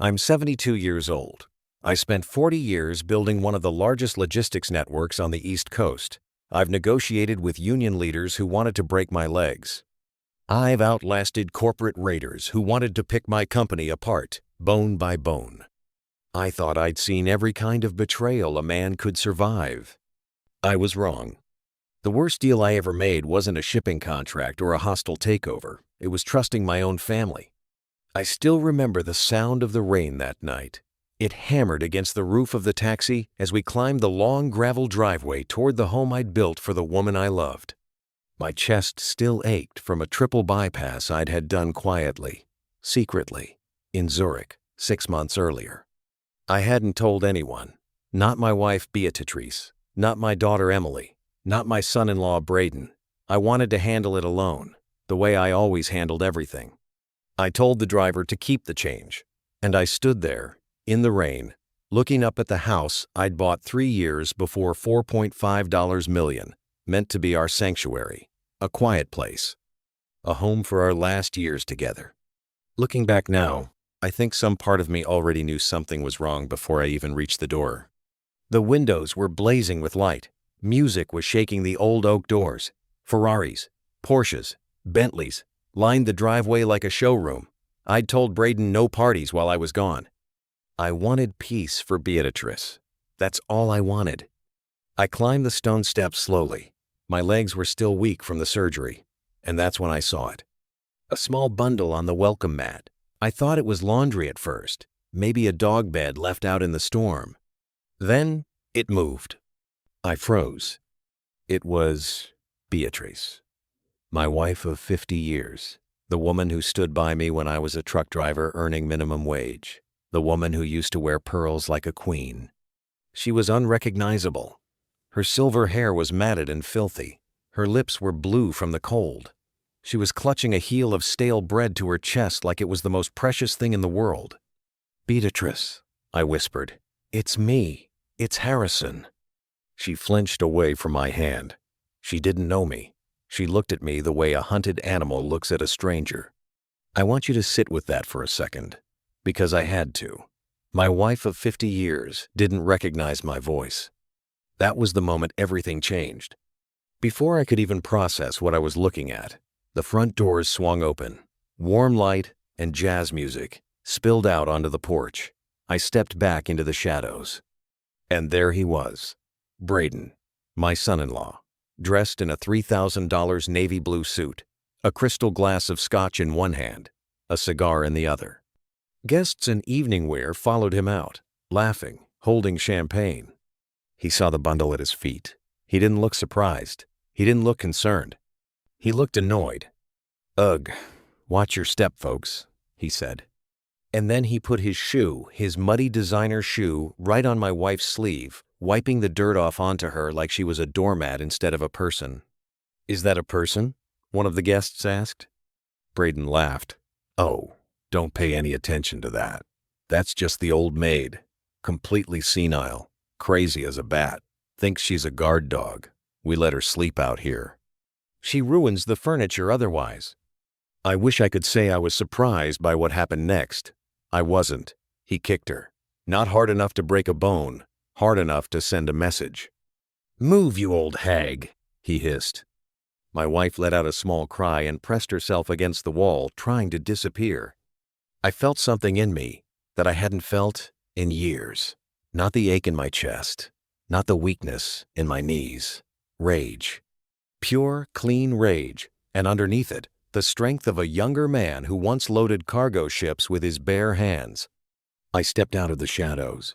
I'm 72 years old. I spent 40 years building one of the largest logistics networks on the East Coast. I've negotiated with union leaders who wanted to break my legs. I've outlasted corporate raiders who wanted to pick my company apart, bone by bone. I thought I'd seen every kind of betrayal a man could survive. I was wrong. The worst deal I ever made wasn't a shipping contract or a hostile takeover. It was trusting my own family. I still remember the sound of the rain that night. It hammered against the roof of the taxi as we climbed the long gravel driveway toward the home I'd built for the woman I loved. My chest still ached from a triple bypass I'd had done quietly, secretly, in Zurich 6 months earlier. I hadn't told anyone, not my wife Beatrice, not my daughter Emily, not my son-in-law Braden. I wanted to handle it alone, the way I always handled everything. I told the driver to keep the change, and I stood there, in the rain, looking up at the house I'd bought 3 years before $4.5 million, meant to be our sanctuary, a quiet place, a home for our last years together. Looking back now, I think some part of me already knew something was wrong before I even reached the door. The windows were blazing with light. Music was shaking the old oak doors. Ferraris, Porsches, Bentleys lined the driveway like a showroom. I'd told Braden no parties while I was gone. I wanted peace for Beatrice. That's all I wanted. I climbed the stone steps slowly. My legs were still weak from the surgery, and that's when I saw it. A small bundle on the welcome mat. I thought it was laundry at first, maybe a dog bed left out in the storm. Then it moved. I froze. It was Beatrice, my wife of 50 years, the woman who stood by me when I was a truck driver earning minimum wage, the woman who used to wear pearls like a queen. She was unrecognizable. Her silver hair was matted and filthy. Her lips were blue from the cold. She was clutching a heel of stale bread to her chest like it was the most precious thing in the world. "Beatrice," I whispered. "It's me. It's Harrison." She flinched away from my hand. She didn't know me. She looked at me the way a hunted animal looks at a stranger. I want you to sit with that for a second, because I had to. My wife of 50 years didn't recognize my voice. That was the moment everything changed. Before I could even process what I was looking at, the front doors swung open. Warm light and jazz music spilled out onto the porch. I stepped back into the shadows. And there he was, Braden, my son-in-law, dressed in a $3,000 navy blue suit, a crystal glass of scotch in one hand, a cigar in the other. Guests in evening wear followed him out, laughing, holding champagne. He saw the bundle at his feet. He didn't look surprised. He didn't look concerned. He looked annoyed. "Ugh, watch your step, folks," he said. And then he put his shoe, his muddy designer shoe, right on my wife's sleeve, wiping the dirt off onto her like she was a doormat instead of a person. "Is that a person?" one of the guests asked. Braden laughed. "Oh, don't pay any attention to that. That's just the old maid, completely senile, crazy as a bat, thinks she's a guard dog. We let her sleep out here. She ruins the furniture otherwise." I wish I could say I was surprised by what happened next. I wasn't. He kicked her. Not hard enough to break a bone, hard enough to send a message. "Move, you old hag," he hissed. My wife let out a small cry and pressed herself against the wall, trying to disappear. I felt something in me that I hadn't felt in years. Not the ache in my chest, not the weakness in my knees. Rage. Pure, clean rage, and underneath it, the strength of a younger man who once loaded cargo ships with his bare hands. I stepped out of the shadows.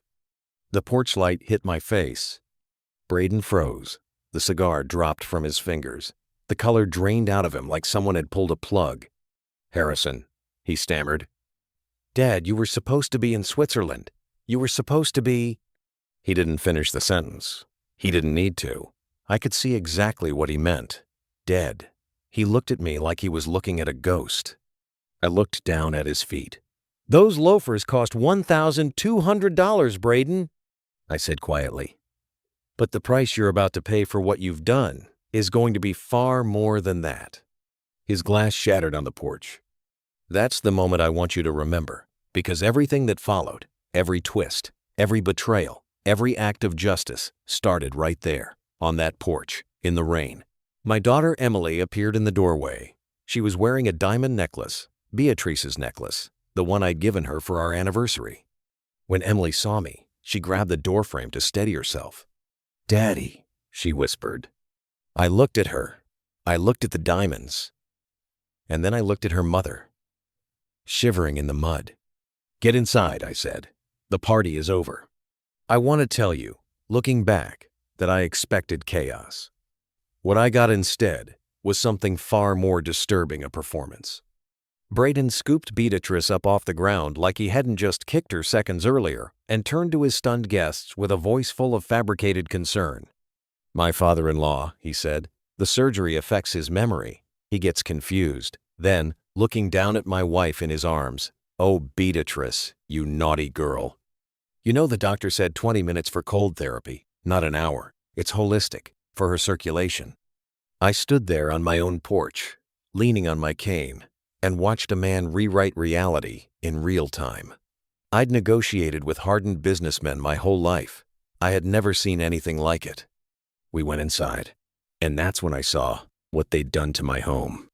The porch light hit my face. Braden froze. The cigar dropped from his fingers. The color drained out of him like someone had pulled a plug. "Harrison," he stammered. "Dad, you were supposed to be in Switzerland. You were supposed to be—" He didn't finish the sentence. He didn't need to. I could see exactly what he meant. Dead. He looked at me like he was looking at a ghost. I looked down at his feet. "Those loafers cost $1,200, Braden," I said quietly. "But the price you're about to pay for what you've done is going to be far more than that." His glass shattered on the porch. "That's the moment I want you to remember, Because everything that followed, every twist, every betrayal, every act of justice started right there, on that porch, in the rain. My daughter Emily appeared in the doorway. She was wearing a diamond necklace, Beatrice's necklace, the one I'd given her for our anniversary. When Emily saw me, she grabbed the doorframe to steady herself. "Daddy," she whispered. I looked at her. I looked at the diamonds. And then I looked at her mother, shivering in the mud. "Get inside," I said. "The party is over." I want to tell you, looking back, that I expected chaos. What I got instead was something far more disturbing a performance. Braden scooped Beatrice up off the ground like he hadn't just kicked her seconds earlier and turned to his stunned guests with a voice full of fabricated concern. "My father-in-law," he said. "The surgery affects his memory. He gets confused." Then, looking down at my wife in his arms, "Oh, Beatrice, you naughty girl. You know the doctor said 20 minutes for cold therapy, not an hour. It's holistic, for her circulation." I stood there on my own porch, leaning on my cane, and watched a man rewrite reality in real time. I'd negotiated with hardened businessmen my whole life. I had never seen anything like it. We went inside, and that's when I saw what they'd done to my home.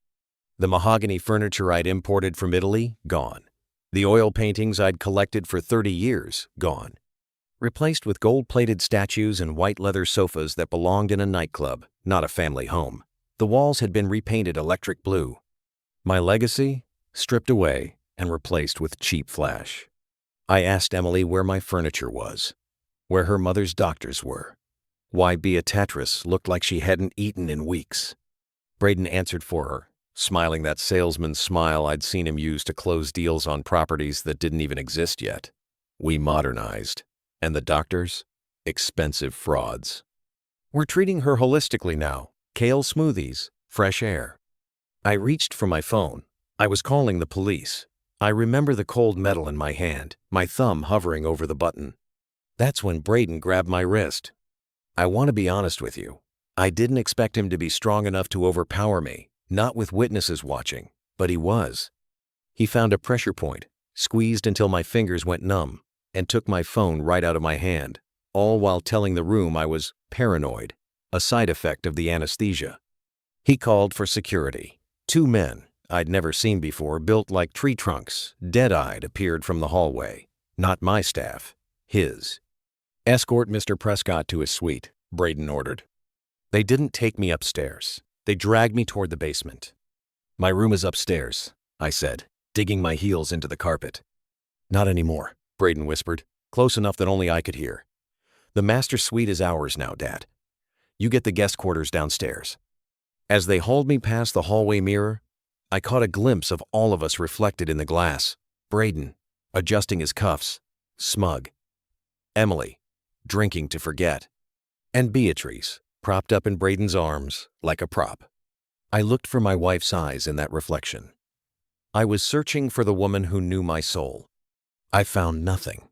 The mahogany furniture I'd imported from Italy, gone. The oil paintings I'd collected for 30 years, gone. Replaced with gold-plated statues and white leather sofas that belonged in a nightclub, not a family home. The walls had been repainted electric blue. My legacy, stripped away and replaced with cheap flash. I asked Emily where my furniture was, where her mother's doctors were, why Beatrice looked like she hadn't eaten in weeks. Braden answered for her, smiling that salesman's smile I'd seen him use to close deals on properties that didn't even exist yet. We modernized. And the doctors? Expensive frauds. "We're treating her holistically now. Kale smoothies, fresh air." I reached for my phone. I was calling the police. I remember the cold metal in my hand, my thumb hovering over the button. That's when Braden grabbed my wrist. I want to be honest with you. I didn't expect him to be strong enough to overpower me, not with witnesses watching, but he was. He found a pressure point, squeezed until my fingers went numb, and took my phone right out of my hand, all while telling the room I was paranoid, a side effect of the anesthesia. He called for security. 2 men I'd never seen before, built like tree trunks, dead-eyed, appeared from the hallway. Not my staff, his. "Escort Mr. Prescott to his suite," Braden ordered. They didn't take me upstairs. They dragged me toward the basement. "My room is upstairs," I said, digging my heels into the carpet. "Not anymore," Braden whispered, close enough that only I could hear. "The master suite is ours now, Dad. You get the guest quarters downstairs." As they hauled me past the hallway mirror, I caught a glimpse of all of us reflected in the glass. Braden, adjusting his cuffs, smug. Emily, drinking to forget. And Beatrice, propped up in Braden's arms like a prop. I looked for my wife's eyes in that reflection. I was searching for the woman who knew my soul. I found nothing.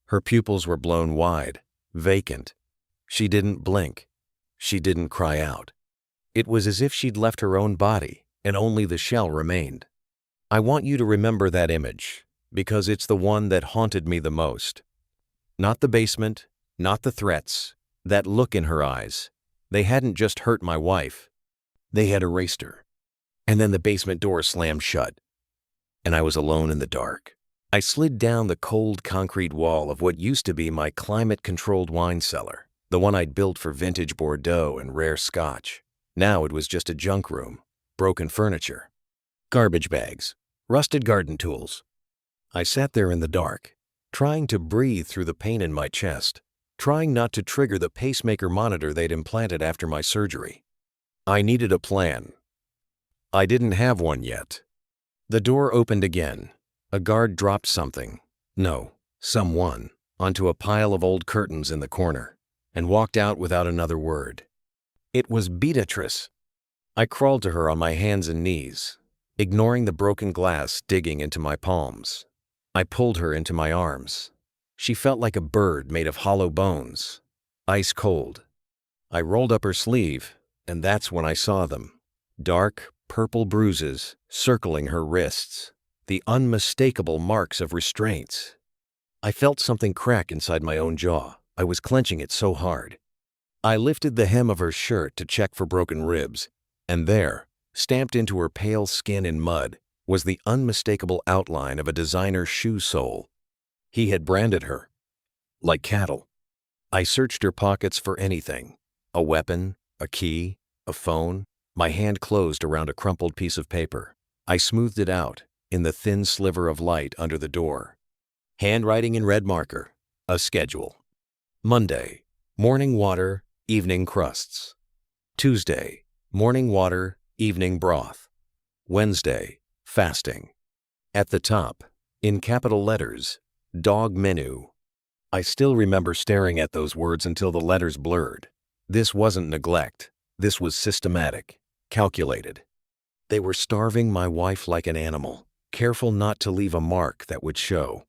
Her pupils were blown wide, vacant. She didn't blink. She didn't cry out. It was as if she'd left her own body, and only the shell remained. I want you to remember that image, because it's the one that haunted me the most. Not the basement, not the threats, that look in her eyes. They hadn't just hurt my wife. They had erased her. And then the basement door slammed shut, and I was alone in the dark. I slid down the cold concrete wall of what used to be my climate-controlled wine cellar, the one I'd built for vintage Bordeaux and rare Scotch. Now it was just a junk room, broken furniture, garbage bags, rusted garden tools. I sat there in the dark, trying to breathe through the pain in my chest, trying not to trigger the pacemaker monitor they'd implanted after my surgery. I needed a plan. I didn't have one yet. The door opened again. A guard dropped something, no, someone, onto a pile of old curtains in the corner, and walked out without another word. It was Beatrice. I crawled to her on my hands and knees, ignoring the broken glass digging into my palms. I pulled her into my arms. She felt like a bird made of hollow bones, ice cold. I rolled up her sleeve, and that's when I saw them. Dark, purple bruises circling her wrists. the unmistakable marks of restraints. I felt something crack inside my own jaw. I was clenching it so hard. I lifted the hem of her shirt to check for broken ribs, and there, stamped into her pale skin in mud, was the unmistakable outline of a designer shoe sole. He had branded her like cattle. I searched her pockets for anything: a weapon, a key, a phone. My hand closed around a crumpled piece of paper. I smoothed it out in the thin sliver of light under the door. Handwriting in red marker, a schedule. Monday, morning water, evening crusts. Tuesday, morning water, evening broth. Wednesday, fasting. At the top, in capital letters, dog menu. I still remember staring at those words until the letters blurred. This wasn't neglect. This was systematic, calculated. They were starving my wife like an animal, careful not to leave a mark that would show.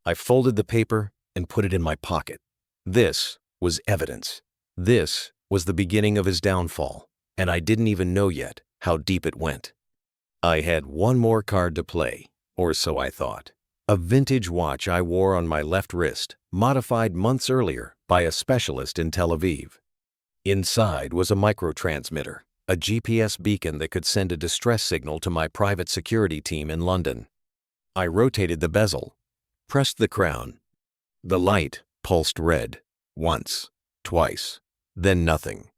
I folded the paper and put it in my pocket. This was evidence. This was the beginning of his downfall, and I didn't even know yet how deep it went. I had one more card to play, or so I thought. A vintage watch I wore on my left wrist, modified months earlier by a specialist in Tel Aviv. Inside was a microtransmitter, a GPS beacon that could send a distress signal to my private security team in London. I rotated the bezel, pressed the crown. The light pulsed red, once, twice, then nothing.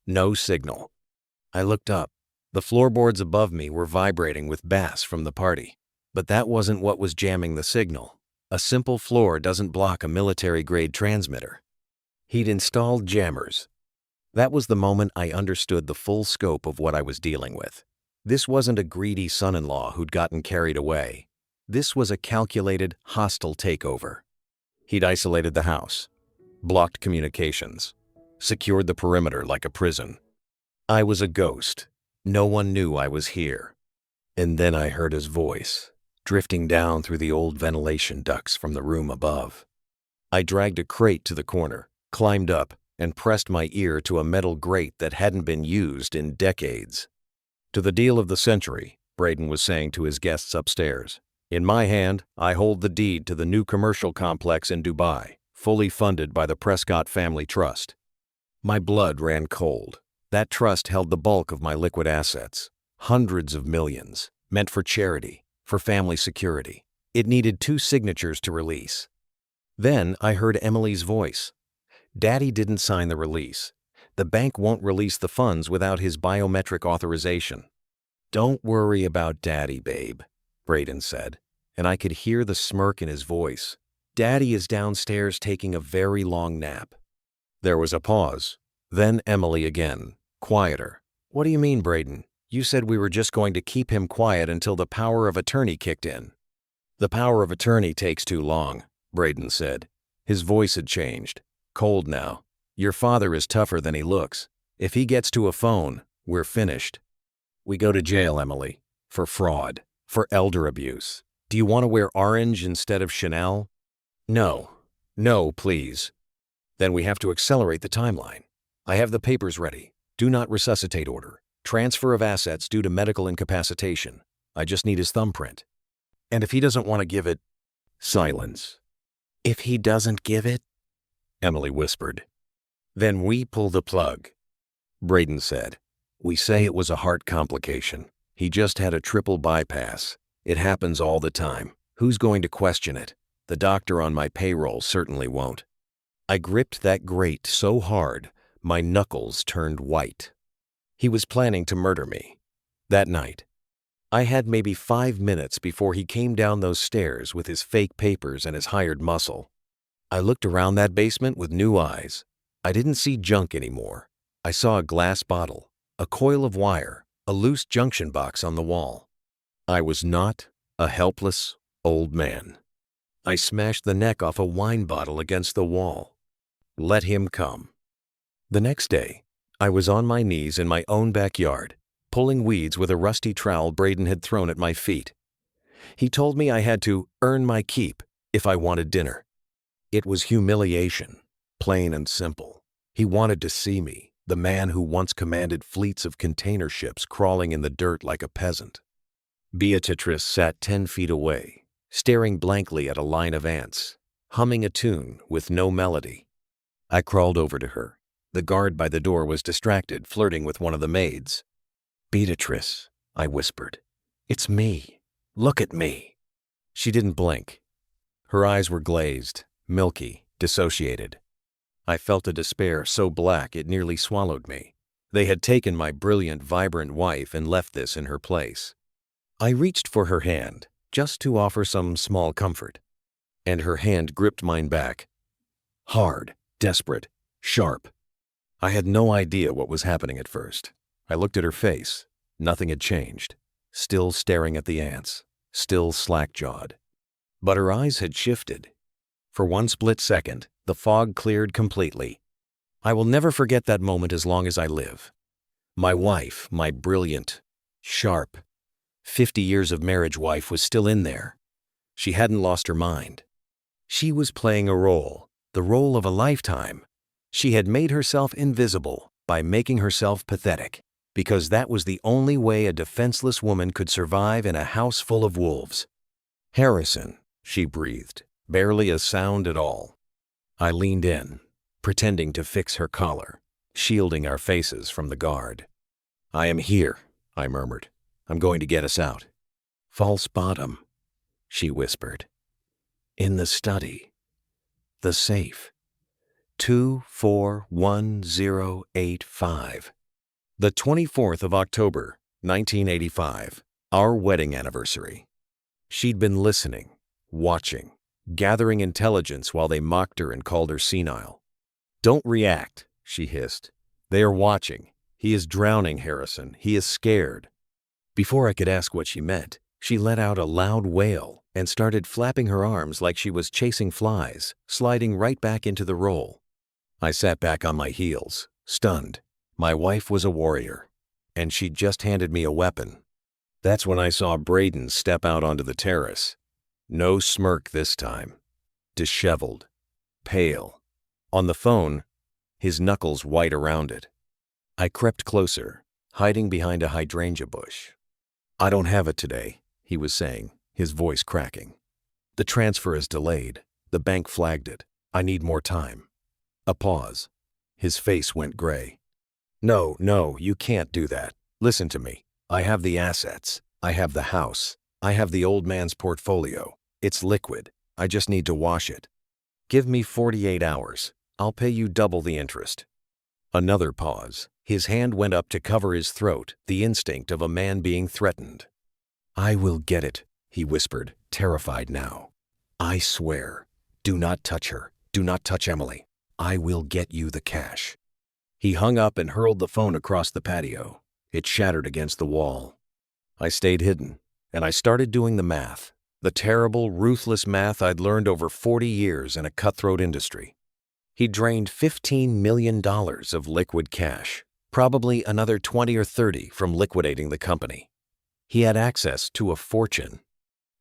No signal. I looked up. The floorboards above me were vibrating with bass from the party. But that wasn't what was jamming the signal. A simple floor doesn't block a military-grade transmitter. He'd installed jammers. That was the moment I understood the full scope of what I was dealing with. This wasn't a greedy son-in-law who'd gotten carried away. This was a calculated, hostile takeover. He'd isolated the house, blocked communications, secured the perimeter like a prison. I was a ghost. No one knew I was here. And then I heard his voice, drifting down through the old ventilation ducts from the room above. I dragged a crate to the corner, climbed up, and pressed my ear to a metal grate that hadn't been used in decades. "To the deal of the century," Braden was saying to his guests upstairs. "In my hand, I hold the deed to the new commercial complex in Dubai, fully funded by the Prescott family trust." My blood ran cold. That trust held the bulk of my liquid assets, hundreds of millions, meant for charity, for family security. It needed 2 signatures to release. Then I heard Emily's voice. "Daddy didn't sign the release. The bank won't release the funds without his biometric authorization." "Don't worry about Daddy, babe," Braden said, and I could hear the smirk in his voice. "Daddy is downstairs taking a very long nap." There was a pause. Then Emily again, quieter. "What do you mean, Braden? You said we were just going to keep him quiet until the power of attorney kicked in." "The power of attorney takes too long," Braden said. His voice had changed. Cold now. "Your father is tougher than he looks. If he gets to a phone, we're finished. We go to jail, Emily. For fraud. For elder abuse. Do you want to wear orange instead of Chanel?" "No. No, please." "Then we have to accelerate the timeline. I have the papers ready. Do not resuscitate order. Transfer of assets due to medical incapacitation. I just need his thumbprint. And if he doesn't want to give it..." Silence. "If he doesn't give it?" Emily whispered. "Then we pull the plug," Braden said. "We say it was a heart complication. He just had a triple bypass. It happens all the time. Who's going to question it? The doctor on my payroll certainly won't." I gripped that grate so hard, my knuckles turned white. He was planning to murder me. That night. I had maybe 5 minutes before he came down those stairs with his fake papers and his hired muscle. I looked around that basement with new eyes. I didn't see junk anymore. I saw a glass bottle, a coil of wire, a loose junction box on the wall. I was not a helpless old man. I smashed the neck off a wine bottle against the wall. Let him come. The next day, I was on my knees in my own backyard, pulling weeds with a rusty trowel Braden had thrown at my feet. He told me I had to earn my keep if I wanted dinner. It was humiliation, plain and simple. He wanted to see me, the man who once commanded fleets of container ships crawling in the dirt like a peasant. Beatrice sat 10 feet away, staring blankly at a line of ants, humming a tune with no melody. I crawled over to her. The guard by the door was distracted, flirting with one of the maids. "Beatrice," I whispered. "It's me. Look at me." She didn't blink. Her eyes were glazed, milky, dissociated. I felt a despair so black it nearly swallowed me. They had taken my brilliant, vibrant wife and left this in her place. I reached for her hand, just to offer some small comfort. And her hand gripped mine back. Hard, desperate, sharp. I had no idea what was happening at first. I looked at her face. Nothing had changed. Still staring at the ants. Still slack-jawed. But her eyes had shifted. For one split second, the fog cleared completely. I will never forget that moment as long as I live. My wife, my brilliant, sharp, 50 years of marriage wife was still in there. She hadn't lost her mind. She was playing a role, the role of a lifetime. She had made herself invisible by making herself pathetic, because that was the only way a defenseless woman could survive in a house full of wolves. "Harrison," she breathed, barely a sound at all. I leaned in, pretending to fix her collar, shielding our faces from the guard. "I am here," I murmured. "I'm going to get us out." "False bottom," she whispered. "In the study. The safe. 241085. The 24th of October, 1985, our wedding anniversary. She'd been listening, watching, gathering intelligence while they mocked her and called her senile. "Don't react," she hissed. "They are watching. He is drowning, Harrison. He is scared." Before I could ask what she meant, she let out a loud wail and started flapping her arms like she was chasing flies, sliding right back into the role. I sat back on my heels, stunned. My wife was a warrior, and she'd just handed me a weapon. That's when I saw Braden step out onto the terrace. No smirk this time. Disheveled. Pale. On the phone, his knuckles white around it. I crept closer, hiding behind a hydrangea bush. "I don't have it today," he was saying, his voice cracking. "The transfer is delayed. The bank flagged it. I need more time." A pause. His face went gray. No, you can't do that. Listen to me. I have the assets. I have the house. I have the old man's portfolio. It's liquid. I just need to wash it. Give me 48 hours. I'll pay you double the interest." Another pause. His hand went up to cover his throat, the instinct of a man being threatened. "I will get it," he whispered, terrified now. "I swear. Do not touch her. Do not touch Emily. I will get you the cash." He hung up and hurled the phone across the patio. It shattered against the wall. I stayed hidden, and I started doing the math. The terrible, ruthless math I'd learned over 40 years in a cutthroat industry. He drained $15 million of liquid cash, probably another 20 or 30 from liquidating the company. He had access to a fortune.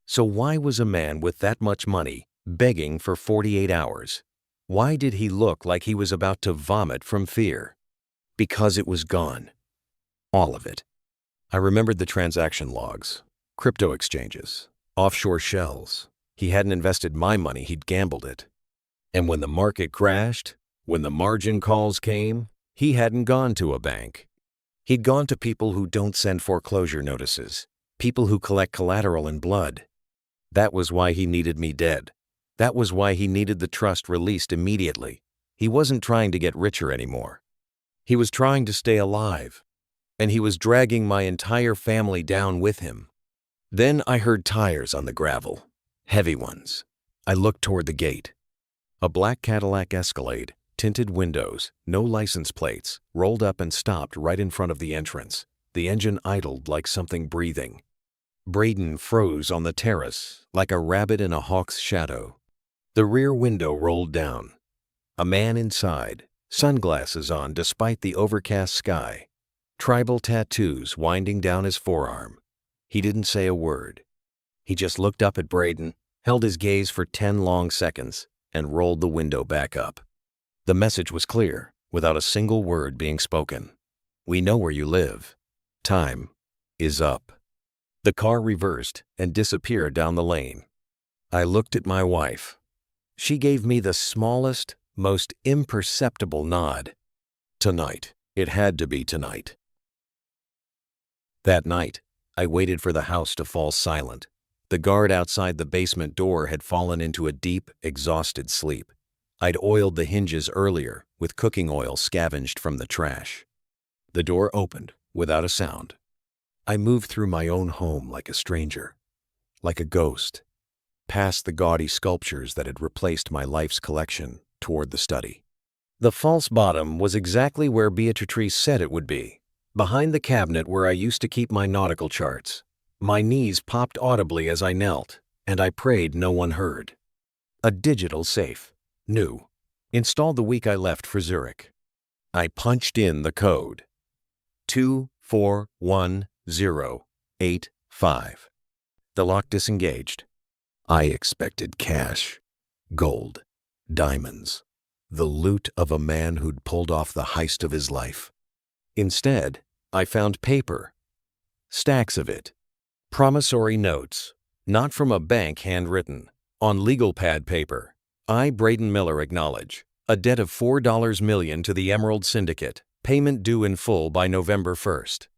So why was a man with that much money begging for 48 hours? Why did he look like he was about to vomit from fear? Because it was gone. All of it. I remembered the transaction logs, crypto exchanges, offshore shells. He hadn't invested my money, he'd gambled it. And when the market crashed, when the margin calls came, he hadn't gone to a bank. He'd gone to people who don't send foreclosure notices, people who collect collateral in blood. That was why he needed me dead. That was why he needed the trust released immediately. He wasn't trying to get richer anymore. He was trying to stay alive. And he was dragging my entire family down with him. Then I heard tires on the gravel. Heavy ones. I looked toward the gate. A black Cadillac Escalade, tinted windows, no license plates, rolled up and stopped right in front of the entrance. The engine idled like something breathing. Braden froze on the terrace like a rabbit in a hawk's shadow. The rear window rolled down. A man inside, sunglasses on despite the overcast sky. Tribal tattoos winding down his forearm. He didn't say a word. He just looked up at Braden, held his gaze for 10 long seconds, and rolled the window back up. The message was clear, without a single word being spoken. "We know where you live. Time is up." The car reversed and disappeared down the lane. I looked at my wife. She gave me the smallest, most imperceptible nod. Tonight. It had to be tonight. That night, I waited for the house to fall silent. The guard outside the basement door had fallen into a deep, exhausted sleep. I'd oiled the hinges earlier with cooking oil scavenged from the trash. The door opened without a sound. I moved through my own home like a stranger, like a ghost, past the gaudy sculptures that had replaced my life's collection toward the study. The false bottom was exactly where Beatrice said it would be, behind the cabinet where I used to keep my nautical charts. My knees popped audibly as I knelt, and I prayed no one heard. A digital safe, new, installed the week I left for Zurich. I punched in the code. 241085. The lock disengaged. I expected cash, gold, diamonds, the loot of a man who'd pulled off the heist of his life. Instead, I found paper, stacks of it, promissory notes, not from a bank handwritten, on legal pad paper. I, Braden Miller, acknowledge a debt of $4 million to the Emerald Syndicate, payment due in full by November 1st.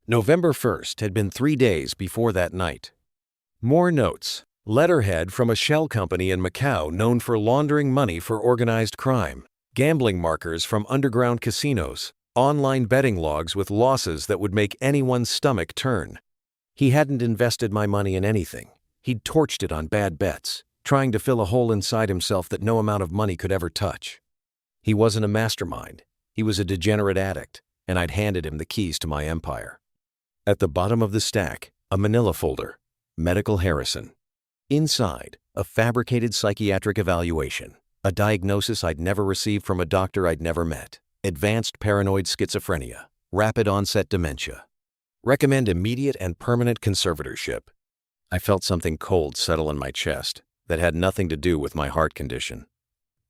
November 1st had been 3 days before that night. More notes. Letterhead from a shell company in Macau known for laundering money for organized crime. Gambling markers from underground casinos. Online betting logs with losses that would make anyone's stomach turn. He hadn't invested my money in anything. He'd torched it on bad bets, trying to fill a hole inside himself that no amount of money could ever touch. He wasn't a mastermind. He was a degenerate addict, and I'd handed him the keys to my empire. At the bottom of the stack, a manila folder. Medical Harrison. Inside, a fabricated psychiatric evaluation, a diagnosis I'd never received from a doctor I'd never met. Advanced paranoid schizophrenia, rapid onset dementia. Recommend immediate and permanent conservatorship. I felt something cold settle in my chest that had nothing to do with my heart condition.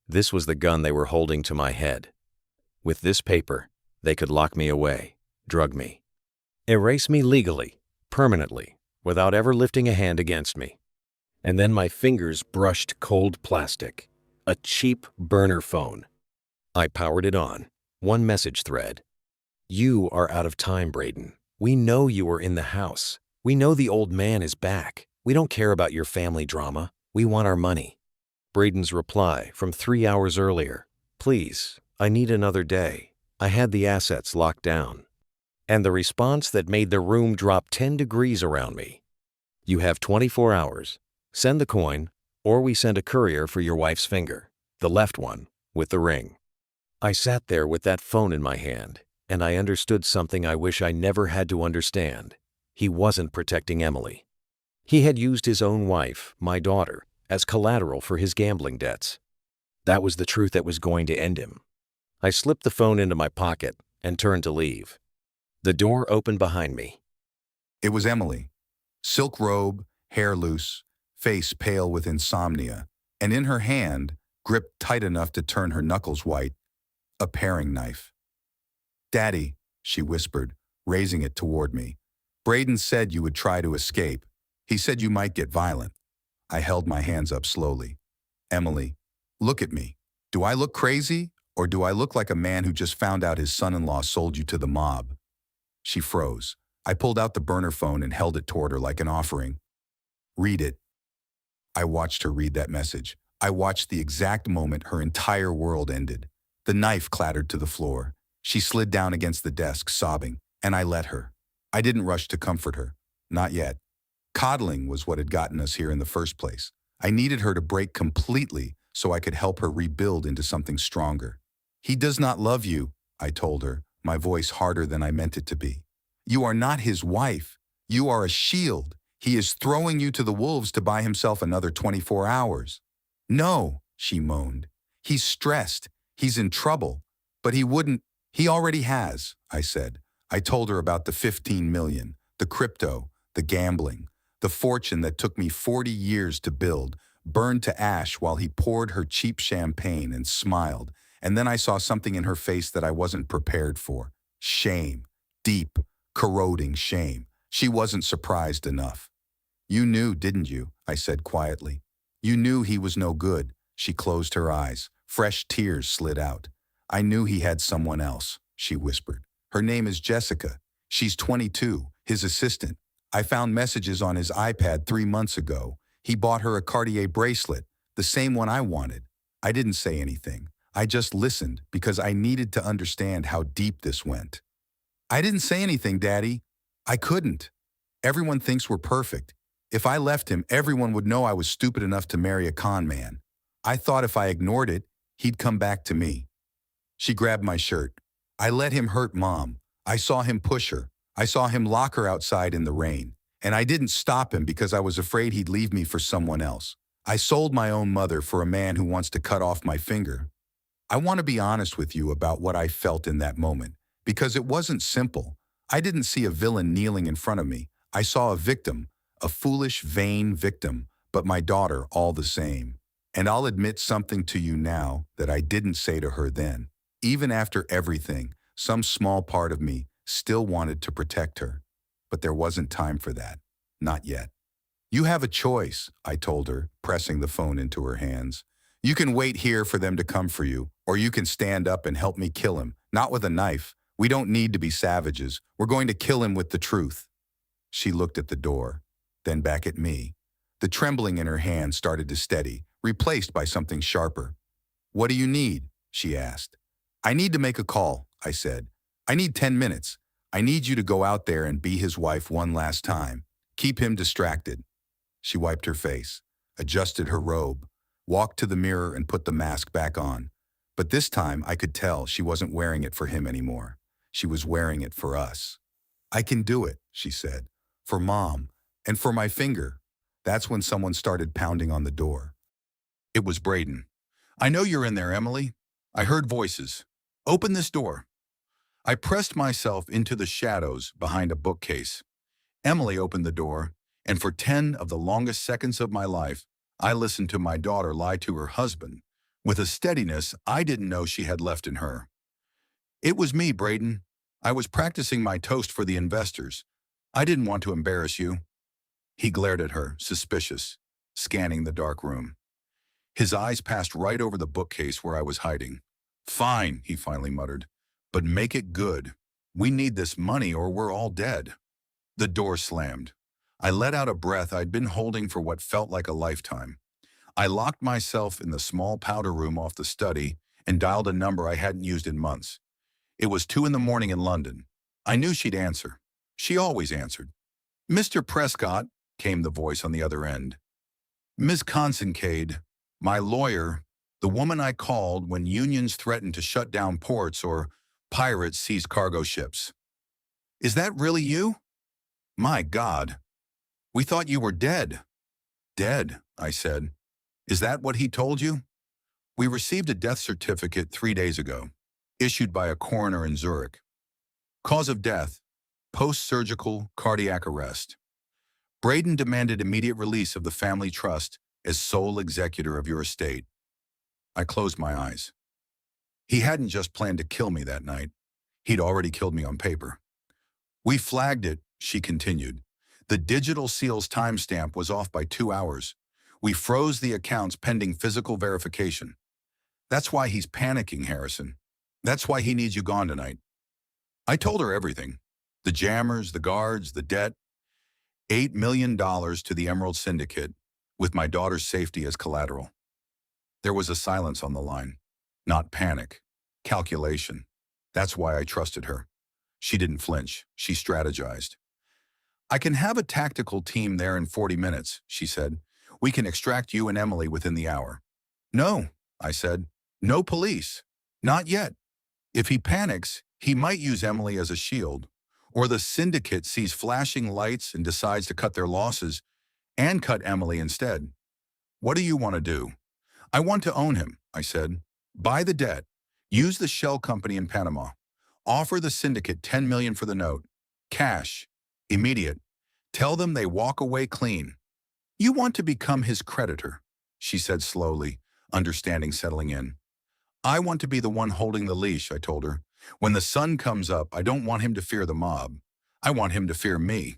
This was the gun they were holding to my head. With this paper, they could lock me away, drug me, erase me legally, permanently, without ever lifting a hand against me. And then my fingers brushed cold plastic, a cheap burner phone. I powered it on. One message thread. You are out of time, Braden. We know you are in the house. We know the old man is back. We don't care about your family drama. We want our money. Braden's reply from 3 hours earlier. Please, I need another day. I had the assets locked down. And the response that made the room drop 10 degrees around me. You have 24 hours. Send the coin, or we send a courier for your wife's finger, the left one, with the ring. I sat there with that phone in my hand, and I understood something I wish I never had to understand. He wasn't protecting Emily. He had used his own wife, my daughter, as collateral for his gambling debts. That was the truth that was going to end him. I slipped the phone into my pocket and turned to leave. The door opened behind me. It was Emily. Silk robe, hair loose, face pale with insomnia, and in her hand, gripped tight enough to turn her knuckles white, a paring knife. "Daddy," she whispered, raising it toward me. "Braden said you would try to escape. He said you might get violent." I held my hands up slowly. "Emily, look at me. Do I look crazy, or do I look like a man who just found out his son-in-law sold you to the mob?" She froze. I pulled out the burner phone and held it toward her like an offering. "Read it." I watched her read that message. I watched the exact moment her entire world ended. The knife clattered to the floor. She slid down against the desk, sobbing, and I let her. I didn't rush to comfort her. Not yet. Coddling was what had gotten us here in the first place. I needed her to break completely so I could help her rebuild into something stronger. "He does not love you," I told her, my voice harder than I meant it to be. "You are not his wife. You are a shield. He is throwing you to the wolves to buy himself another 24 hours. "No," she moaned. "He's stressed. He's in trouble. But he wouldn't." "He already has," I said. I told her about the 15 million, the crypto, the gambling, the fortune that took me 40 years to build, burned to ash while he poured her cheap champagne and smiled. And then I saw something in her face that I wasn't prepared for. Shame. Deep, corroding shame. She wasn't surprised enough. You knew, didn't you? I said quietly. You knew he was no good. She closed her eyes. Fresh tears slid out. I knew he had someone else, she whispered. Her name is Jessica. She's 22, his assistant. I found messages on his iPad 3 months ago. He bought her a Cartier bracelet, the same one I wanted. I didn't say anything. I just listened because I needed to understand how deep this went. I didn't say anything, Daddy. I couldn't. Everyone thinks we're perfect. If I left him, everyone would know I was stupid enough to marry a con man. I thought if I ignored it, he'd come back to me. She grabbed my shirt. I let him hurt Mom. I saw him push her. I saw him lock her outside in the rain. And I didn't stop him because I was afraid he'd leave me for someone else. I sold my own mother for a man who wants to cut off my finger. I want to be honest with you about what I felt in that moment, because it wasn't simple. I didn't see a villain kneeling in front of me. I saw a victim, a foolish, vain victim, but my daughter all the same. And I'll admit something to you now that I didn't say to her then. Even after everything, some small part of me still wanted to protect her. But there wasn't time for that. Not yet. You have a choice, I told her, pressing the phone into her hands. You can wait here for them to come for you, or you can stand up and help me kill him, not with a knife. We don't need to be savages. We're going to kill him with the truth. She looked at the door, then back at me. The trembling in her hand started to steady, replaced by something sharper. What do you need? She asked. I need to make a call, I said. I need 10 minutes. I need you to go out there and be his wife one last time. Keep him distracted. She wiped her face, adjusted her robe, walked to the mirror and put the mask back on. But this time I could tell she wasn't wearing it for him anymore. She was wearing it for us. I can do it, she said, for Mom and for my finger. That's when someone started pounding on the door. It was Braden. I know you're in there, Emily. I heard voices. Open this door. I pressed myself into the shadows behind a bookcase. Emily opened the door, and for 10 of the longest seconds of my life, I listened to my daughter lie to her husband with a steadiness I didn't know she had left in her. It was me, Braden. I was practicing my toast for the investors. I didn't want to embarrass you. He glared at her, suspicious, scanning the dark room. His eyes passed right over the bookcase where I was hiding. Fine, he finally muttered, but make it good. We need this money or we're all dead. The door slammed. I let out a breath I'd been holding for what felt like a lifetime. I locked myself in the small powder room off the study and dialed a number I hadn't used in months. It was 2 a.m. in London. I knew she'd answer. She always answered. Mr. Prescott, came the voice on the other end. Ms. Consincade, my lawyer, the woman I called when unions threatened to shut down ports or pirates seized cargo ships. Is that really you? My God. We thought you were dead. Dead, I said. Is that what he told you? We received a death certificate 3 days ago, issued by a coroner in Zurich. Cause of death, post-surgical cardiac arrest. Braden demanded immediate release of the family trust as sole executor of your estate. I closed my eyes. He hadn't just planned to kill me that night. He'd already killed me on paper. We flagged it, she continued. The digital seal's timestamp was off by 2 hours. We froze the accounts pending physical verification. That's why he's panicking, Harrison. That's why he needs you gone tonight. I told her everything. The jammers, the guards, the debt. $8 million to the Emerald Syndicate, with my daughter's safety as collateral. There was a silence on the line. Not panic. Calculation. That's why I trusted her. She didn't flinch. She strategized. I can have a tactical team there in 40 minutes, she said. We can extract you and Emily within the hour. No, I said. No police. Not yet. If he panics, he might use Emily as a shield. Or the syndicate sees flashing lights and decides to cut their losses and cut Emily instead. What do you want to do? I want to own him, I said. Buy the debt. Use the shell company in Panama. Offer the syndicate $10 million for the note. Cash. Immediate. Tell them they walk away clean. You want to become his creditor, she said slowly, understanding settling in. I want to be the one holding the leash, I told her. When the sun comes up, I don't want him to fear the mob. I want him to fear me.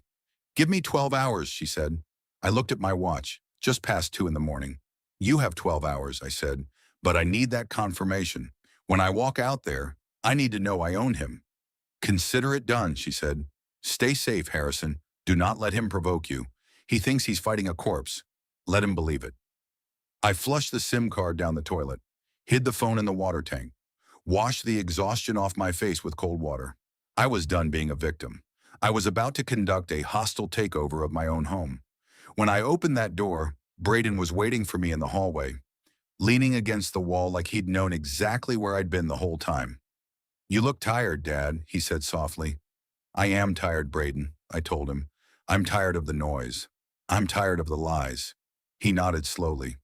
Give me 12 hours, she said. I looked at my watch, just past 2 in the morning. You have 12 hours, I said, but I need that confirmation. When I walk out there, I need to know I own him. Consider it done, she said. Stay safe, Harrison. Do not let him provoke you. He thinks he's fighting a corpse. Let him believe it. I flushed the SIM card down the toilet, hid the phone in the water tank, washed the exhaustion off my face with cold water. I was done being a victim. I was about to conduct a hostile takeover of my own home. When I opened that door, Braden was waiting for me in the hallway, leaning against the wall like he'd known exactly where I'd been the whole time. You look tired, Dad, he said softly. I am tired, Braden, I told him. I'm tired of the noise. I'm tired of the lies. He nodded slowly.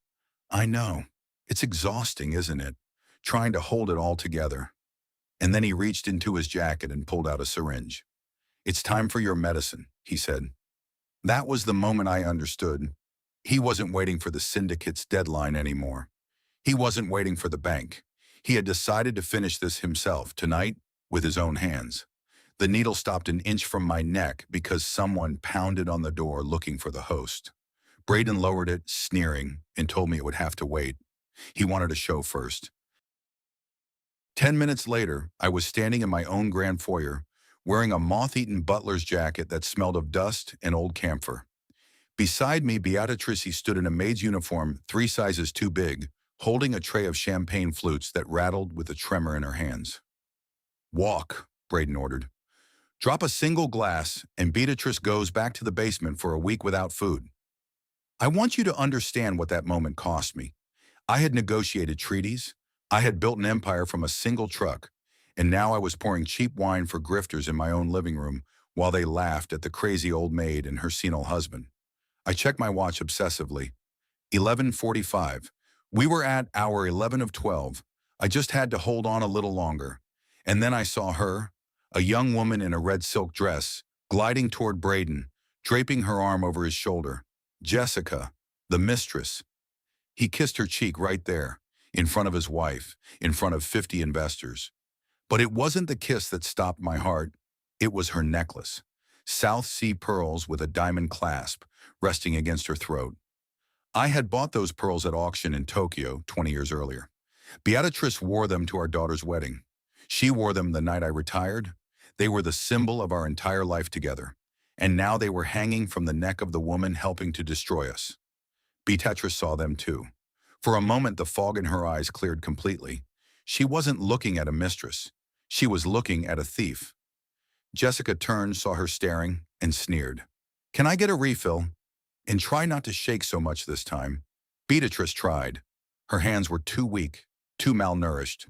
I know. It's exhausting, isn't it? Trying to hold it all together. And then he reached into his jacket and pulled out a syringe. It's time for your medicine, he said. That was the moment I understood. He wasn't waiting for the syndicate's deadline anymore. He wasn't waiting for the bank. He had decided to finish this himself, tonight, with his own hands. The needle stopped an inch from my neck because someone pounded on the door looking for the host. Braden lowered it, sneering, and told me it would have to wait. He wanted a show first. 10 minutes later, I was standing in my own grand foyer, wearing a moth-eaten butler's jacket that smelled of dust and old camphor. Beside me, Beatrice stood in a maid's uniform 3 sizes too big, holding a tray of champagne flutes that rattled with a tremor in her hands. Walk, Braden ordered. Drop a single glass, and Beatrice goes back to the basement for a week without food. I want you to understand what that moment cost me. I had negotiated treaties, I had built an empire from a single truck, and now I was pouring cheap wine for grifters in my own living room while they laughed at the crazy old maid and her senile husband. I checked my watch obsessively. 11:45. We were at hour 11 of 12. I just had to hold on a little longer. And then I saw her, a young woman in a red silk dress, gliding toward Braden, draping her arm over his shoulder. Jessica, the mistress. He kissed her cheek right there, in front of his wife, in front of 50 investors. But it wasn't the kiss that stopped my heart. It was her necklace. South Sea pearls with a diamond clasp resting against her throat. I had bought those pearls at auction in Tokyo 20 years earlier. Beatrice wore them to our daughter's wedding. She wore them the night I retired. They were the symbol of our entire life together. And now they were hanging from the neck of the woman helping to destroy us. Beatrice saw them too. For a moment, the fog in her eyes cleared completely. She wasn't looking at a mistress. She was looking at a thief. Jessica turned, saw her staring, and sneered. Can I get a refill? And try not to shake so much this time. Beatrice tried. Her hands were too weak, too malnourished.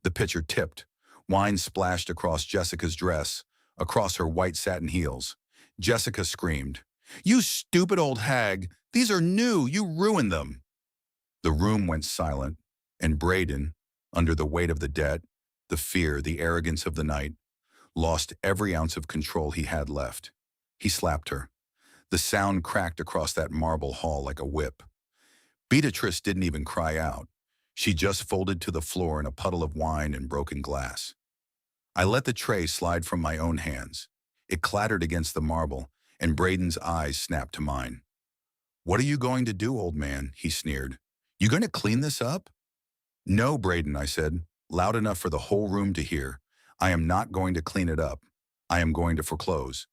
The pitcher tipped. Wine splashed across Jessica's dress, across her white satin heels. Jessica screamed, You stupid old hag! These are new! You ruined them! The room went silent, and Braden, under the weight of the debt, the fear, the arrogance of the night, lost every ounce of control he had left. He slapped her. The sound cracked across that marble hall like a whip. Beatrice didn't even cry out. She just folded to the floor in a puddle of wine and broken glass. I let the tray slide from my own hands. It clattered against the marble, and Braden's eyes snapped to mine. What are you going to do, old man? He sneered. You going to clean this up? No, Braden, I said, loud enough for the whole room to hear. I am not going to clean it up. I am going to foreclose.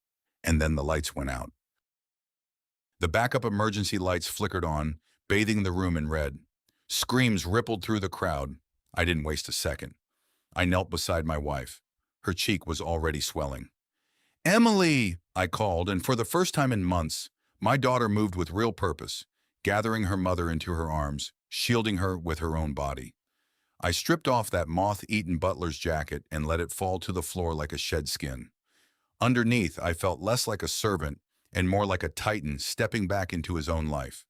And then the lights went out. The backup emergency lights flickered on, bathing the room in red. Screams rippled through the crowd. I didn't waste a second. I knelt beside my wife. Her cheek was already swelling. Emily, I called, and for the first time in months, my daughter moved with real purpose, gathering her mother into her arms, shielding her with her own body. I stripped off that moth-eaten butler's jacket and let it fall to the floor like a shed skin. Underneath, I felt less like a servant and more like a titan stepping back into his own life.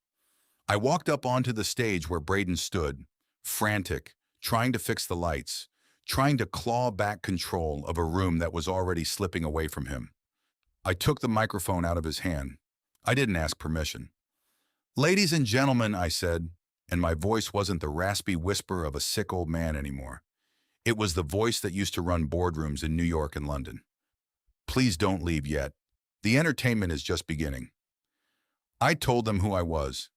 I walked up onto the stage where Braden stood, frantic, trying to fix the lights, trying to claw back control of a room that was already slipping away from him. I took the microphone out of his hand. I didn't ask permission. Ladies and gentlemen, I said, and my voice wasn't the raspy whisper of a sick old man anymore. It was the voice that used to run boardrooms in New York and London. Please don't leave yet. The entertainment is just beginning. I told them who I was.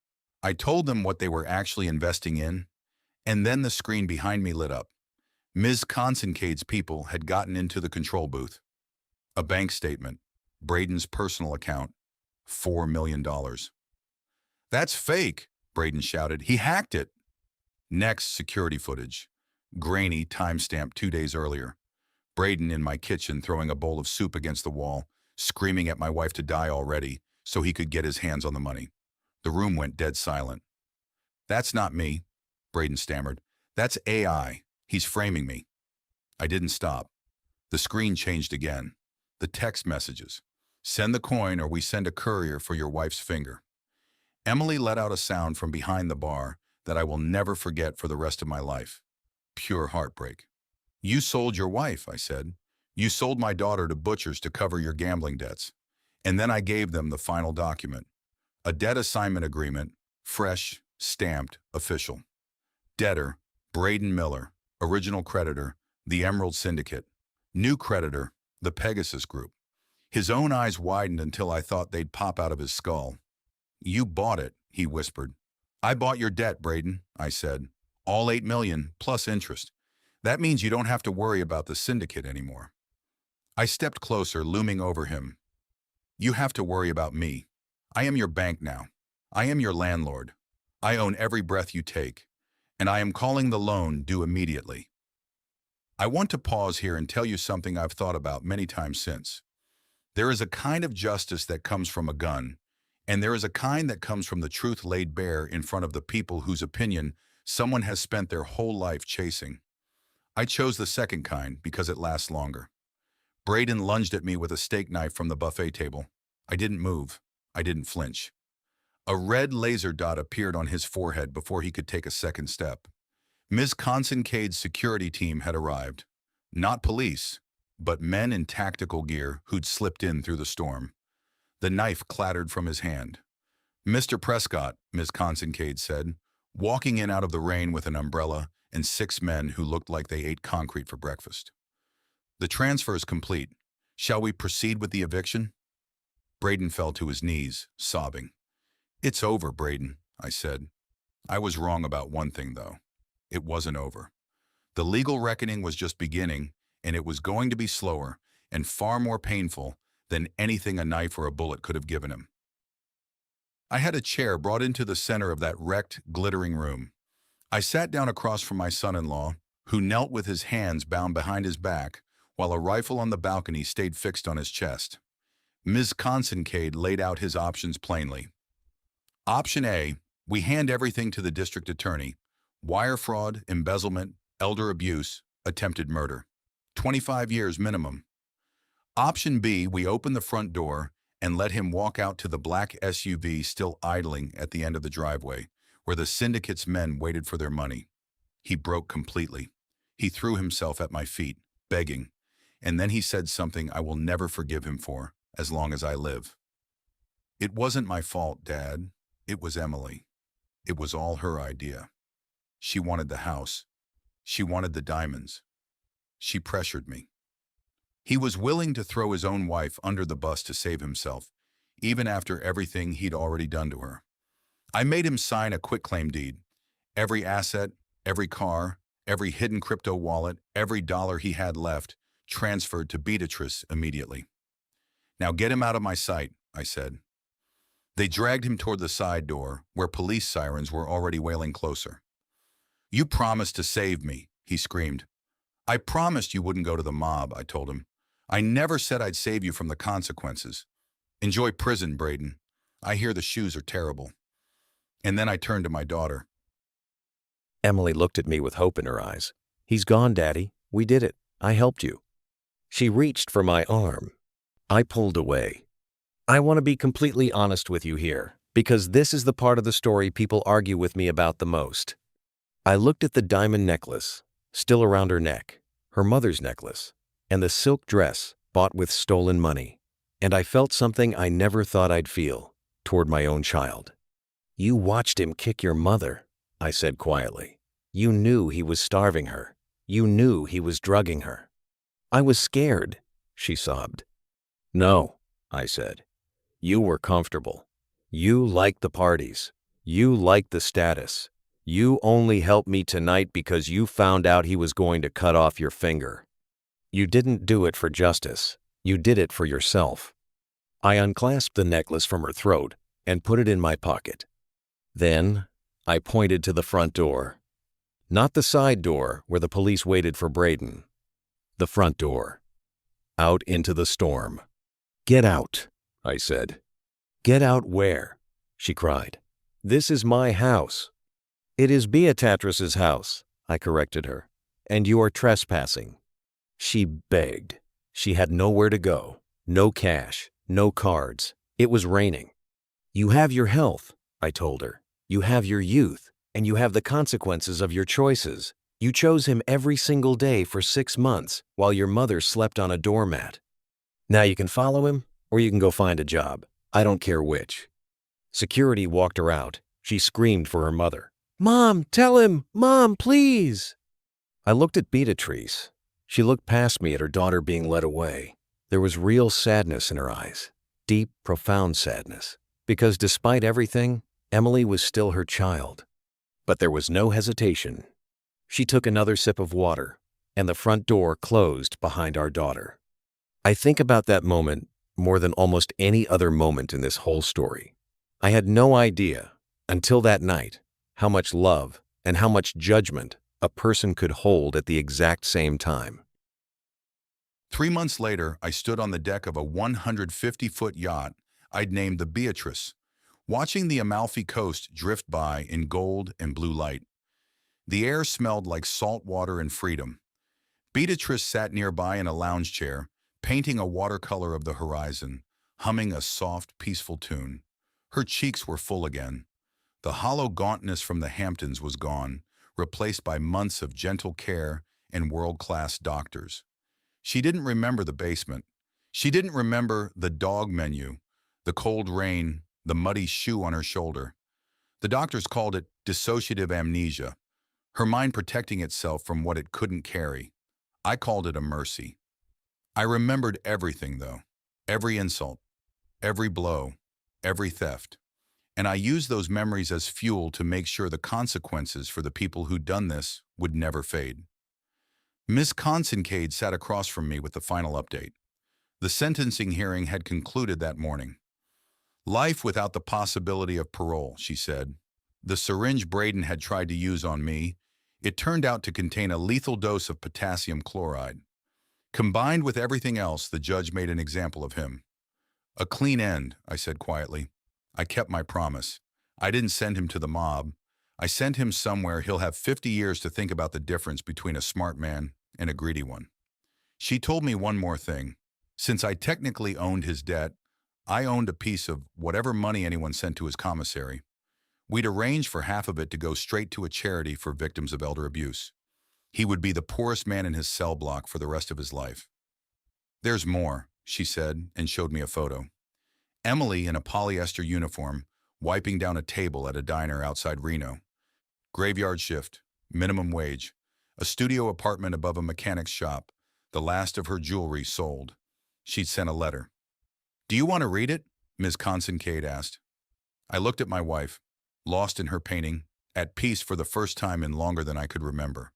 I told them what they were actually investing in, and then the screen behind me lit up. Ms. Consincade's people had gotten into the control booth. A bank statement, Braden's personal account, $4 million. That's fake, Braden shouted. He hacked it. Next, security footage. Grainy, timestamped 2 days earlier. Braden in my kitchen throwing a bowl of soup against the wall, screaming at my wife to die already so he could get his hands on the money. The room went dead silent. That's not me, Braden stammered. That's AI. He's framing me. I didn't stop. The screen changed again. The text messages. Send the coin or we send a courier for your wife's finger. Emily let out a sound from behind the bar that I will never forget for the rest of my life. Pure heartbreak. You sold your wife, I said. You sold my daughter to butchers to cover your gambling debts. And then I gave them the final document. A debt assignment agreement, fresh, stamped, official. Debtor, Braden Miller. Original creditor, the Emerald Syndicate. New creditor, the Pegasus Group. His own eyes widened until I thought they'd pop out of his skull. You bought it, he whispered. I bought your debt, Braden, I said. All $8 million, plus interest. That means you don't have to worry about the syndicate anymore. I stepped closer, looming over him. You have to worry about me. I am your bank now. I am your landlord. I own every breath you take. And I am calling the loan due immediately. I want to pause here and tell you something I've thought about many times since. There is a kind of justice that comes from a gun, and there is a kind that comes from the truth laid bare in front of the people whose opinion someone has spent their whole life chasing. I chose the second kind because it lasts longer. Braden lunged at me with a steak knife from the buffet table. I didn't move. I didn't flinch. A red laser dot appeared on his forehead before he could take a second step. Ms. Consincade's security team had arrived. Not police, but men in tactical gear who'd slipped in through the storm. The knife clattered from his hand. Mr. Prescott, Ms. Consincade said, walking in out of the rain with an umbrella and 6 men who looked like they ate concrete for breakfast. The transfer is complete. Shall we proceed with the eviction? Braden fell to his knees, sobbing. It's over, Braden, I said. I was wrong about one thing, though. It wasn't over. The legal reckoning was just beginning, and it was going to be slower and far more painful than anything a knife or a bullet could have given him. I had a chair brought into the center of that wrecked, glittering room. I sat down across from my son-in-law, who knelt with his hands bound behind his back, while a rifle on the balcony stayed fixed on his chest. Ms. Consincade laid out his options plainly. Option A, we hand everything to the district attorney. Wire fraud, embezzlement, elder abuse, attempted murder. 25 years minimum. Option B, we open the front door and let him walk out to the black SUV still idling at the end of the driveway, where the syndicate's men waited for their money. He broke completely. He threw himself at my feet, begging, and then he said something I will never forgive him for, as long as I live. It wasn't my fault, Dad. It was Emily. It was all her idea. She wanted the house. She wanted the diamonds. She pressured me. He was willing to throw his own wife under the bus to save himself, even after everything he'd already done to her. I made him sign a quitclaim deed. Every asset, every car, every hidden crypto wallet, every dollar he had left, transferred to Beatrice immediately. Now get him out of my sight, I said. They dragged him toward the side door, where police sirens were already wailing closer. You promised to save me, he screamed. I promised you wouldn't go to the mob, I told him. I never said I'd save you from the consequences. Enjoy prison, Braden. I hear the shoes are terrible. And then I turned to my daughter. Emily looked at me with hope in her eyes. He's gone, Daddy. We did it. I helped you. She reached for my arm. I pulled away. I want to be completely honest with you here, because this is the part of the story people argue with me about the most. I looked at the diamond necklace, still around her neck, her mother's necklace, and the silk dress bought with stolen money, and I felt something I never thought I'd feel toward my own child. You watched him kick your mother, I said quietly. You knew he was starving her. You knew he was drugging her. I was scared, she sobbed. No, I said. You were comfortable. You liked the parties. You liked the status. You only helped me tonight because you found out he was going to cut off your finger. You didn't do it for justice. You did it for yourself. I unclasped the necklace from her throat and put it in my pocket. Then I pointed to the front door. Not the side door where the police waited for Braden. The front door. Out into the storm. Get out, I said. Get out where? She cried. This is my house. It is Beatrice's house, I corrected her, and you are trespassing. She begged. She had nowhere to go, no cash, no cards. It was raining. You have your health, I told her. You have your youth, and you have the consequences of your choices. You chose him every single day for 6 months while your mother slept on a doormat. Now you can follow him, or you can go find a job. I don't care which. Security walked her out. She screamed for her mother. Mom, tell him! Mom, please! I looked at Beatrice. She looked past me at her daughter being led away. There was real sadness in her eyes. Deep, profound sadness. Because despite everything, Emily was still her child. But there was no hesitation. She took another sip of water, and the front door closed behind our daughter. I think about that moment more than almost any other moment in this whole story. I had no idea, until that night, how much love and how much judgment a person could hold at the exact same time. 3 months later, I stood on the deck of a 150-foot yacht I'd named the Beatrice, watching the Amalfi Coast drift by in gold and blue light. The air smelled like salt water and freedom. Beatrice sat nearby in a lounge chair, painting a watercolor of the horizon, humming a soft, peaceful tune. Her cheeks were full again. The hollow gauntness from the Hamptons was gone, replaced by months of gentle care and world-class doctors. She didn't remember the basement. She didn't remember the dog menu, the cold rain, the muddy shoe on her shoulder. The doctors called it dissociative amnesia, her mind protecting itself from what it couldn't carry. I called it a mercy. I remembered everything, though. Every insult, every blow, every theft. And I used those memories as fuel to make sure the consequences for the people who'd done this would never fade. Miss Consincade sat across from me with the final update. The sentencing hearing had concluded that morning. Life without the possibility of parole, she said. The syringe Braden had tried to use on me, it turned out to contain a lethal dose of potassium chloride. Combined with everything else, the judge made an example of him. A clean end, I said quietly. I kept my promise. I didn't send him to the mob. I sent him somewhere he'll have 50 years to think about the difference between a smart man and a greedy one. She told me one more thing. Since I technically owned his debt, I owned a piece of whatever money anyone sent to his commissary. We'd arranged for half of it to go straight to a charity for victims of elder abuse. He would be the poorest man in his cell block for the rest of his life. There's more, she said, and showed me a photo. Emily in a polyester uniform, wiping down a table at a diner outside Reno. Graveyard shift, minimum wage, a studio apartment above a mechanic's shop, the last of her jewelry sold. She'd sent a letter. Do you want to read it? Ms. Consincade asked. I looked at my wife, lost in her painting, at peace for the first time in longer than I could remember.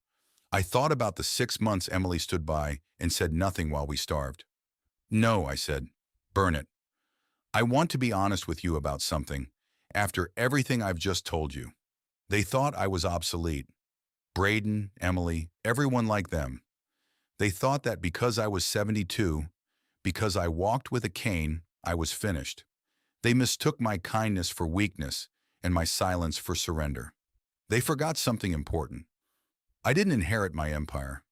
I thought about the 6 months Emily stood by and said nothing while we starved. No, I said. Burn it. I want to be honest with you about something. After everything I've just told you, they thought I was obsolete. Braden, Emily, everyone like them. They thought that because I was 72, because I walked with a cane, I was finished. They mistook my kindness for weakness and my silence for surrender. They forgot something important. I didn't inherit my empire.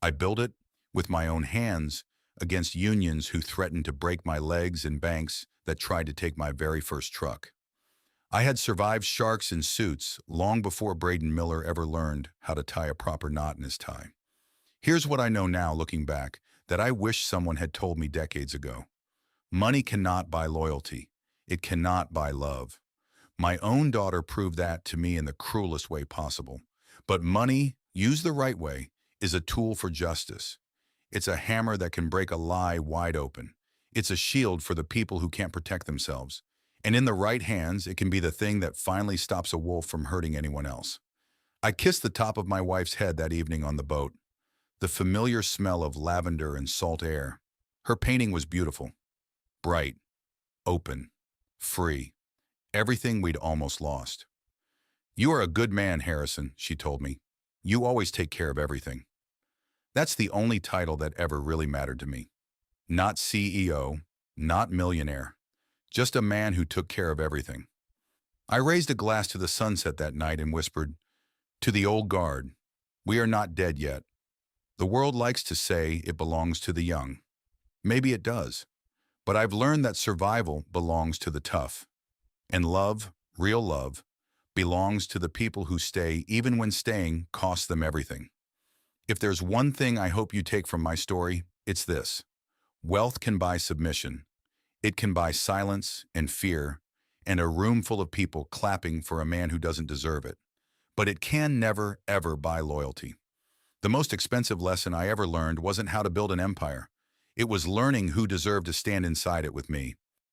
I built it with my own hands against unions who threatened to break my legs and banks that tried to take my very first truck. I had survived sharks in suits long before Braden Miller ever learned how to tie a proper knot in his tie. Here's what I know now, looking back, that I wish someone had told me decades ago. Money cannot buy loyalty. It cannot buy love. My own daughter proved that to me in the cruelest way possible. But money, used the right way, is a tool for justice. It's a hammer that can break a lie wide open. It's a shield for the people who can't protect themselves. And in the right hands, it can be the thing that finally stops a wolf from hurting anyone else. I kissed the top of my wife's head that evening on the boat. The familiar smell of lavender and salt air. Her painting was beautiful. Bright, open, free. Everything we'd almost lost. "You are a good man, Harrison," she told me. "You always take care of everything." That's the only title that ever really mattered to me. Not CEO, not millionaire. Just a man who took care of everything. I raised a glass to the sunset that night and whispered, "To the old guard, we are not dead yet. The world likes to say it belongs to the young. Maybe it does. But I've learned that survival belongs to the tough. And love, real love, belongs to the people who stay even when staying costs them everything." If there's one thing I hope you take from my story, it's this. Wealth can buy submission. It can buy silence and fear and a room full of people clapping for a man who doesn't deserve it. But it can never, ever buy loyalty. The most expensive lesson I ever learned wasn't how to build an empire. It was learning who deserved to stand inside it with me.